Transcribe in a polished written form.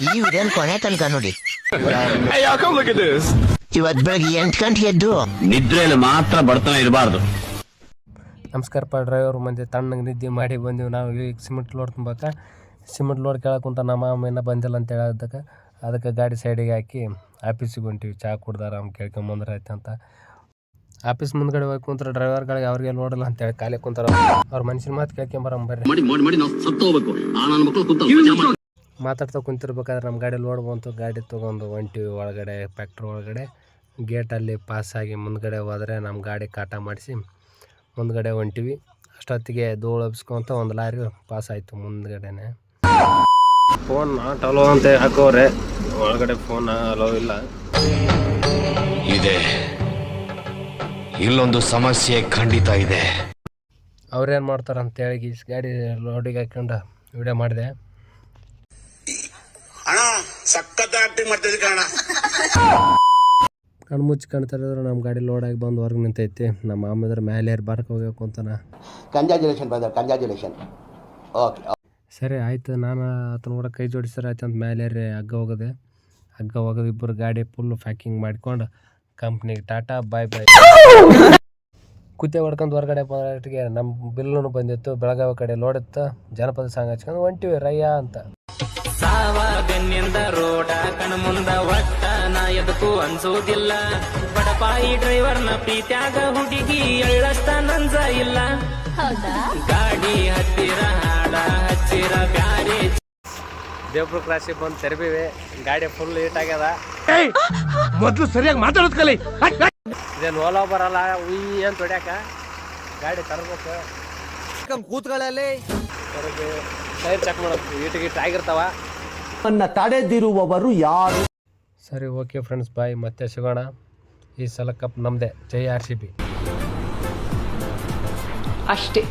ಈ ವಿಡಿಯೋನ ಕೊನೆ ತನಕ ನೋಡಿ. ಇವತ್ತು ಬೆಳಗ್ಗೆ 8 ಗಂಟೆ ಎದ್ದು ನಿದ್ರೆಯಲ್ಲಿ ಮಾತ್ರ ಬಡತನ ಇರಬಾರ್ದು. ನಮಸ್ಕಾರಪ್ಪ ಡ್ರೈವರ್ ಮಂದಿ ತಣ್ಣಗೆ ನಿದ್ದೆ ಮಾಡಿ ಬಂದೀವಿ ನಾವು. ಈಗ ಸಿಮೆಂಟ್ ಲೋಡ್ ತುಂಬಕ್ಕೆ ಸಿಮೆಂಟ್ ಲೋಡ್ ಕೇಳಕ್ಕೆ ಕುಂತ ನಮ್ಮ ಅಮ್ಮ ಇನ್ನೂ ಬಂದಿಲ್ಲ ಅಂತ ಹೇಳೋದಕ್ಕೆ ಅದಕ್ಕೆ ಗಾಡಿ ಸೈಡಿಗೆ ಹಾಕಿ ಆಫೀಸಿಗೆ ಹೊಂಟಿವಿ. ಚಹಾ ಕುಡ್ದಾರ ಅವ್ನು ಕೇಳ್ಕೊಂಬಂದ್ರೆ ಆಯ್ತು ಅಂತ. ಆಫೀಸ್ ಮುಂದ್ಗಡೆ ಹೋಗಿ ಕುಂತಾರೆ ಡ್ರೈವರ್ಗಳಿಗೆ ಅವ್ರಿಗೆ ನೋಡಲ್ಲ ಅಂತೇಳಿ ಖಾಲಿ ಕುಂತಾರ. ಅವ್ರ ಮನುಷ್ಯನ ಮಾತು ಕೇಳ್ಕೊಂಬರಮ್ಮ ಬರ್ರಿ. ಮಾತಾಡ್ತಾ ಕುಂತಿರ್ಬೇಕಾದ್ರೆ ನಮ್ಮ ಗಾಡಿ ಲೋಡ್ ಬಂತು. ಗಾಡಿ ತೊಗೊಂಡು ಹೊಂಟಿವಿ ಒಳಗಡೆ ಫ್ಯಾಕ್ಟ್ರಿ ಒಳಗಡೆ. ಗೇಟಲ್ಲಿ ಪಾಸಾಗಿ ಮುಂದ್ಗಡೆ ಹೋದರೆ ನಮ್ಮ ಗಾಡಿ ಕಾಟ ಮಾಡಿಸಿ ಮುಂದ್ಗಡೆ ಹೊಂಟಿವಿ. ಅಷ್ಟೊತ್ತಿಗೆ ಧೂಳು ಹಬ್ಸ್ಕೊಂತ ಒಂದು ಲಾರಿ ಪಾಸ್ ಆಯಿತು ಮುಂದ್ಗಡೆನೆ. ಫೋನ್ ನಾಟ್ ಅಲೋ ಅಂತ ಹಾಕೋರೆ ಒಳಗಡೆ. ಫೋನ್ ಅಲೋ ಇಲ್ಲ. ಇದೆ, ಇಲ್ಲೊಂದು ಸಮಸ್ಯೆ ಖಂಡಿತ ಇದೆ. ಅವ್ರೇನು ಮಾಡ್ತಾರೆ ಅಂತೇಳಿ ಗಾಡಿ ಲೋಡಿಗೆ ಹಾಕೊಂಡು ವಿಡಿಯೋ ಮಾಡಿದೆ. ಕಣ್ಣು ಮುಚ್ಚಿ ಕಾಣ್ತಾರಿದ್ರೆ ನಮ್ಮ ಗಾಡಿ ಲೋಡ್ ಆಗಿ ಬಂದು ಹೊರಗೆ ನಿಂತೈತಿ. ನಮ್ಮ ಮಾಮ ಇದ್ರ ಮೇಲೆ ಏರ್ ಬಾರಕ್ಕೆ ಹೋಗ್ಬೇಕು ಅಂತಾನ. ಕಂಗ್ರಾಚುಲೇಷನ್. ಓಕೆ ಸರಿ ಆಯ್ತು. ನಾನು ಆತನ ಕೂಡ ಕೈ ಜೋಡಿಸ್ತಾರೆ ಆಯ್ತು ಅಂತ ಮೇಲೆ ಹಗ್ಗ ಹೋಗೋದು. ಇಬ್ಬರು ಗಾಡಿ ಫುಲ್ಲು ಪ್ಯಾಕಿಂಗ್ ಮಾಡ್ಕೊಂಡು ಕಂಪ್ನಿಗೆ ಟಾಟಾ ಬಾಯ್ ಬಾಯ್. ಕುತ್ತೆ ಹೊಡ್ಕೊಂಡು ಹೊರಗಡೆ ಬರೋಟ್ಟಿಗೆ ನಮ್ಮ ಬಿಲ್ಲೂ ಬಂದಿತ್ತು. ಬೆಳಗಾವಿ ಕಡೆ ಲೋಡ್ ಇತ್ತು. ಜನಪದ ಸಾಂಗ್ ಹಚ್ಕೊಂಡು ಹೊಂಟಿವಿ ರಯ್ಯ ಅಂತ. ಸಾವಾಗನ್ನಿಂದ ರೋಡ ಕಣ್ಮುಂದ ಒಟ್ಟ ನಾ ಎದಕ್ಕೂ ಅನ್ಸೋದಿಲ್ಲ. ಬಡಪಾಯಿ ಡ್ರೈವರ್ನ ಪ್ರೀತ್ಯಾಗ ಹುಡುಗಿ ಎಳ್ಳಷ್ಟ ನಂಜ ಇಲ್ಲ. ಗಾಡಿ ಹತ್ತಿರ ಹಾಡ ಹಚ್ಚಿರ ಬ್ಯಾರೆ. ದೇವ್ರ ಕ್ರಾಸಿಗೆ ಬಂದು ತೆರಬಿವೆ. ಗಾಡಿ ಫುಲ್ ಹೀಟ್ ಆಗ್ಯದ. ಮೊದಲು ಸರಿಯಾಗಿ ಮಾತಾಡೋದ್ ಕಲಿ. ಇದೇನು ಓಲೋ ಬರಲ್ಲ ಉಯ್ ಅಂತ ಹೊಡ್ಯಾಕ. ಗಾಡಿ ತರಬೇಕು. ಕೂತ್ಗಳಲ್ಲಿ ಟೈರ್ ಚೆಕ್ ಮಾಡೋದು. ಹೀಟ್ ಆಗಿರ್ತಾವ. ನನ್ನ ತಡೆದಿರುವವರು ಯಾರು? ಸರಿ ಓಕೆ ಫ್ರೆಂಡ್ಸ್, ಬಾಯ್. ಮತ್ತೆ ಸಿಗೋಣ. ಈ ಸಲ ಕಪ್ ನಮ್ಮದೇ. ಜೈ RCB ಅಷ್ಟೇ.